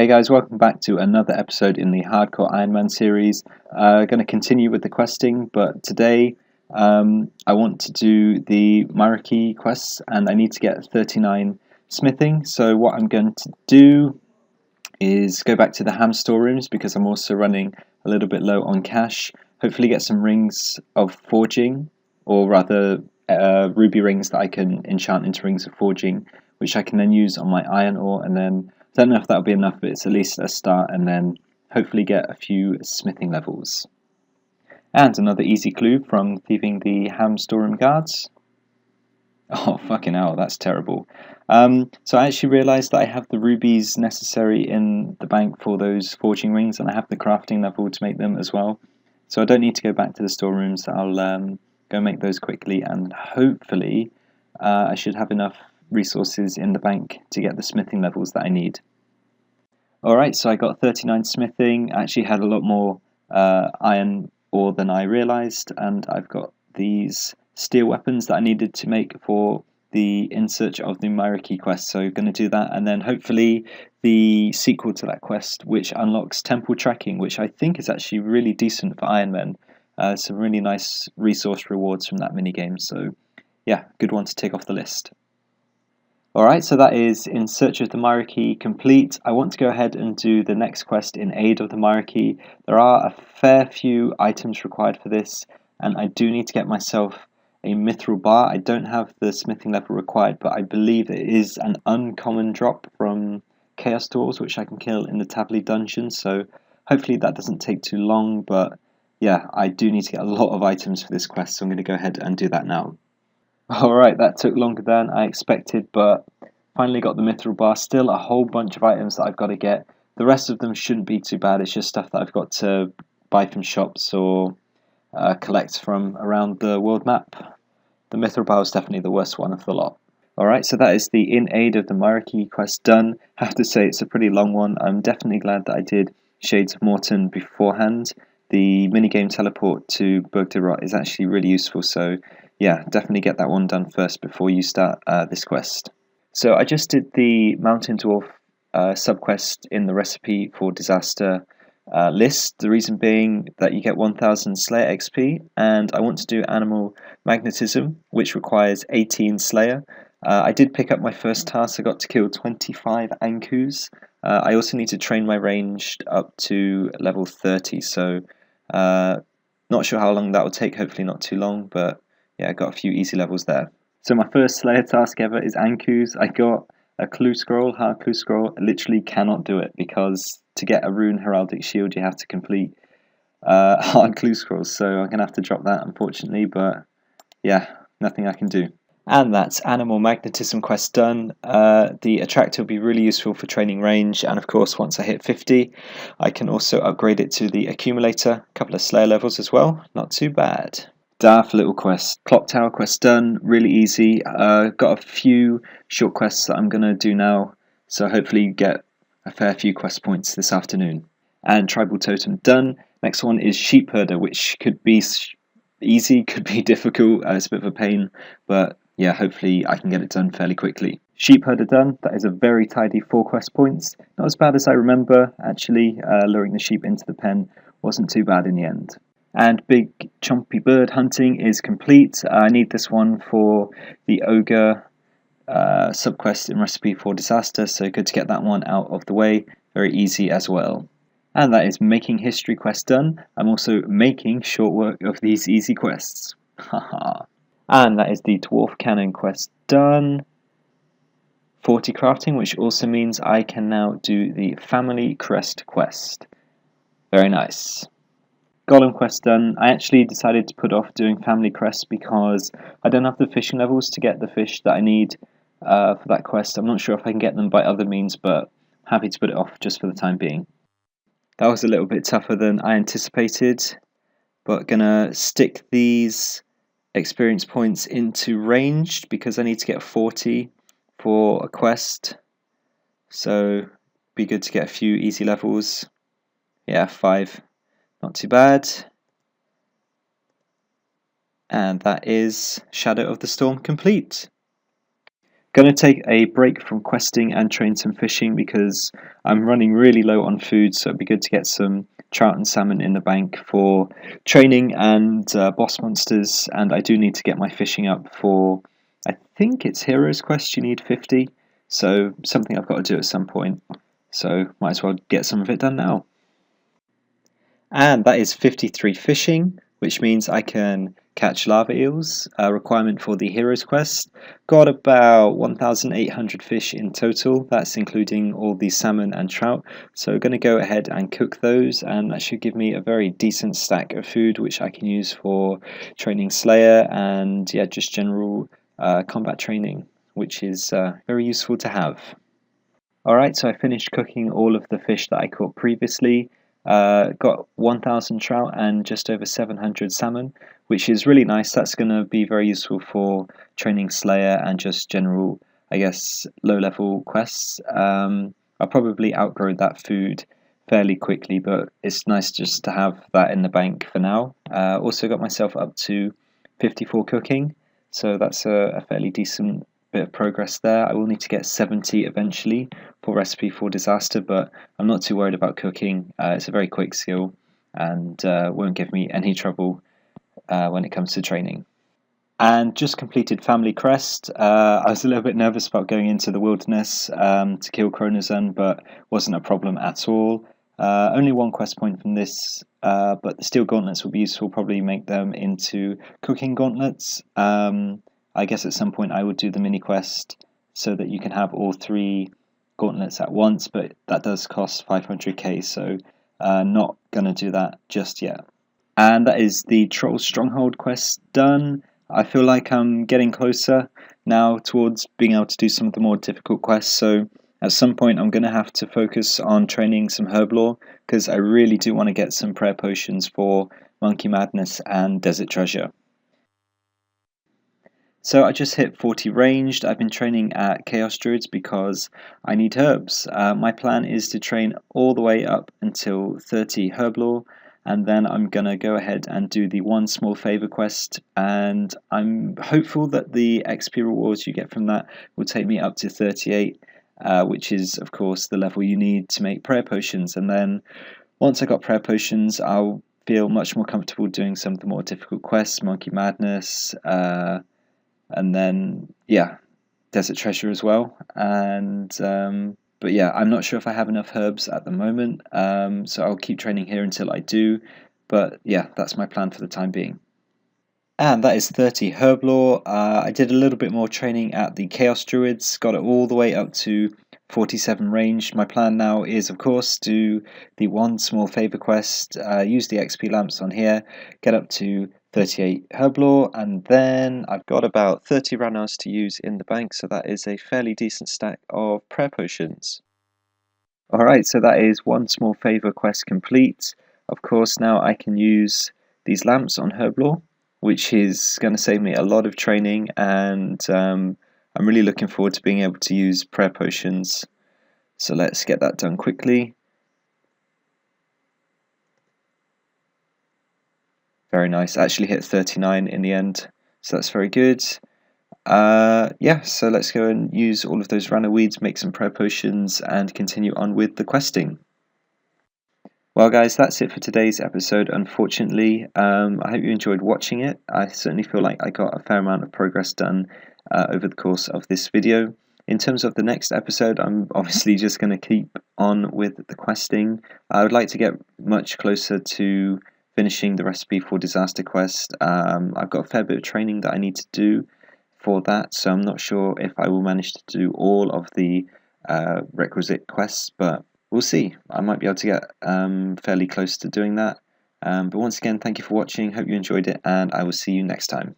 Hey guys, welcome back to another episode in the Hardcore Ironman series. Going to continue with the questing, but today I want to do the Mariki quests and I need to get 39 smithing. So what I'm going to do is go back to the ham storerooms because I'm also running a little bit low on cash. Hopefully get some rings of forging, or rather ruby rings that I can enchant into rings of forging, which I can then use on my iron ore, and then I don't know if that'll be enough, but it's at least a start, and then hopefully get a few smithing levels. And another easy clue from thieving the ham storeroom guards. Oh, fucking hell, that's terrible. So I actually realised that I have the rubies necessary in the bank for those forging rings, and I have the crafting level to make them as well. So I don't need to go back to the storerooms. I'll go make those quickly, and hopefully I should have enough resources in the bank to get the smithing levels that I need. Alright, so I got 39 smithing. I actually had a lot more iron ore than I realised, and I've got these steel weapons that I needed to make for the In Search of the Mariki quest, so going to do that, and then hopefully the sequel to that quest, which unlocks temple tracking, which I think is actually really decent for Ironman. Some really nice resource rewards from that minigame, so yeah, good one to take off the list. Alright, so that is In Search of the Mariki complete. I want to go ahead and do the next quest In Aid of the Mariki. There are a fair few items required for this, and I do need to get myself a mithril bar. I don't have the smithing level required, but I believe it is an uncommon drop from Chaos Doors, which I can kill in the Tavli dungeon, so hopefully that doesn't take too long, but yeah, I do need to get a lot of items for this quest, so I'm going to go ahead and do that now. Alright, that took longer than I expected, but finally got the mithril bar. Still a whole bunch of items that I've got to get. The rest of them shouldn't be too bad, it's just stuff that I've got to buy from shops or collect from around the world map. The mithril bar was definitely the worst one of the lot. Alright, so that is the In Aid of the Mariki quest done. I have to say it's a pretty long one. I'm definitely glad that I did Shades of Morton beforehand. The minigame teleport to Berg de Rot is actually really useful, so yeah, definitely get that one done first before you start this quest. So I just did the Mountain Dwarf subquest in the Recipe for Disaster list. The reason being that you get 1000 Slayer XP, and I want to do Animal Magnetism, which requires 18 Slayer. I did pick up my first task. I got to kill 25 Ankus. I also need to train my ranged up to level 30, so not sure how long that will take, hopefully not too long, but yeah, I got a few easy levels there. So my first Slayer task ever is Ankus. I got a clue scroll, hard clue scroll. I literally cannot do it because to get a rune heraldic shield you have to complete hard clue scrolls, so I'm going to have to drop that unfortunately, but yeah, nothing I can do. And that's Animal Magnetism quest done. The attractor will be really useful for training range, and of course once I hit 50 I can also upgrade it to the accumulator, a couple of Slayer levels as well, not too bad. Daft little quest. Clock Tower quest done, really easy. Got a few short quests that I'm going to do now, so hopefully you get a fair few quest points this afternoon. And Tribal Totem done. Next one is Sheep Herder, which could be easy, could be difficult, it's a bit of a pain, but yeah, hopefully I can get it done fairly quickly. Sheep Herder done, that is a very tidy 4 quest points. Not as bad as I remember, actually. Luring the sheep into the pen wasn't too bad in the end. And Big Chompy Bird hunting is complete. I need this one for the Ogre subquest in Recipe for Disaster, so good to get that one out of the way. Very easy as well. And that is Making History quest done. I'm also making short work of these easy quests. Haha. And that is the Dwarf Cannon quest done. 40 crafting, which also means I can now do the Family Crest quest. Very nice. Golem quest done. I actually decided to put off doing Family Crest because I don't have the fishing levels to get the fish that I need for that quest. I'm not sure if I can get them by other means, but happy to put it off just for the time being. That was a little bit tougher than I anticipated, but gonna stick these experience points into ranged because I need to get 40 for a quest, so be good to get a few easy levels. Yeah, 5. Not too bad. And that is Shadow of the Storm complete. Going to take a break from questing and train some fishing because I'm running really low on food, so it'd be good to get some trout and salmon in the bank for training and boss monsters. And I do need to get my fishing up for, I think it's Heroes Quest, you need 50, so something I've got to do at some point. So might as well get some of it done now. And that is 53 fishing, which means I can catch lava eels, a requirement for the Heroes Quest. Got about 1,800 fish in total, that's including all the salmon and trout. So I'm going to go ahead and cook those, and that should give me a very decent stack of food, which I can use for training Slayer and yeah, just general combat training, which is very useful to have. Alright, so I finished cooking all of the fish that I caught previously. Got 1,000 trout and just over 700 salmon, which is really nice. That's going to be very useful for training Slayer and just general, I guess, low-level quests. I'll probably outgrow that food fairly quickly, but it's nice just to have that in the bank for now. Also got myself up to 54 cooking, so that's a fairly decent bit of progress there. I will need to get 70 eventually for Recipe for Disaster, but I'm not too worried about cooking. It's a very quick skill and won't give me any trouble when it comes to training. And just completed Family Crest. I was a little bit nervous about going into the wilderness to kill Chronozone, but wasn't a problem at all. Only one quest point from this, but the steel gauntlets will be useful. Probably make them into cooking gauntlets. I guess at some point I would do the mini quest so that you can have all three gauntlets at once, but that does cost 500k, so not gonna do that just yet. And that is the Troll Stronghold quest done. I feel like I'm getting closer now towards being able to do some of the more difficult quests, so at some point I'm going to have to focus on training some herb lore, because I really do want to get some prayer potions for Monkey Madness and Desert Treasure. So I just hit 40 ranged. I've been training at Chaos Druids because I need herbs. My plan is to train all the way up until 30 herb lore, and then I'm going to go ahead and do the one small favor quest, and I'm hopeful that the XP rewards you get from that will take me up to 38, which is of course the level you need to make prayer potions. And then once I got prayer potions, I'll feel much more comfortable doing some of the more difficult quests, Monkey Madness, and then yeah, Desert Treasure as well. And but yeah, I'm not sure if I have enough herbs at the moment, so I'll keep training here until I do. But yeah, that's my plan for the time being. And that is 30 herb lore. I did a little bit more training at the Chaos Druids, got it all the way up to 47 range. My plan now is, of course, do the one small favor quest, use the XP lamps on here, get up to 38 herb lore, and then I've got about 30 Ranos to use in the bank, so that is a fairly decent stack of prayer potions. Alright, so that is one small favor quest complete. Of course, now I can use these lamps on herb lore, which is going to save me a lot of training, and I'm really looking forward to being able to use prayer potions. So let's get that done quickly. Very nice. Actually hit 39 in the end, so that's very good. Yeah, so let's go and use all of those rana weeds, make some prayer potions, and continue on with the questing. Well guys, that's it for today's episode, unfortunately. I hope you enjoyed watching it. I certainly feel like I got a fair amount of progress done over the course of this video. In terms of the next episode, I'm obviously just going to keep on with the questing. I would like to get much closer to finishing the Recipe for Disaster quest. I've got a fair bit of training that I need to do for that, so I'm not sure if I will manage to do all of the requisite quests, but we'll see. I might be able to get fairly close to doing that. But once again, thank you for watching. Hope you enjoyed it, and I will see you next time.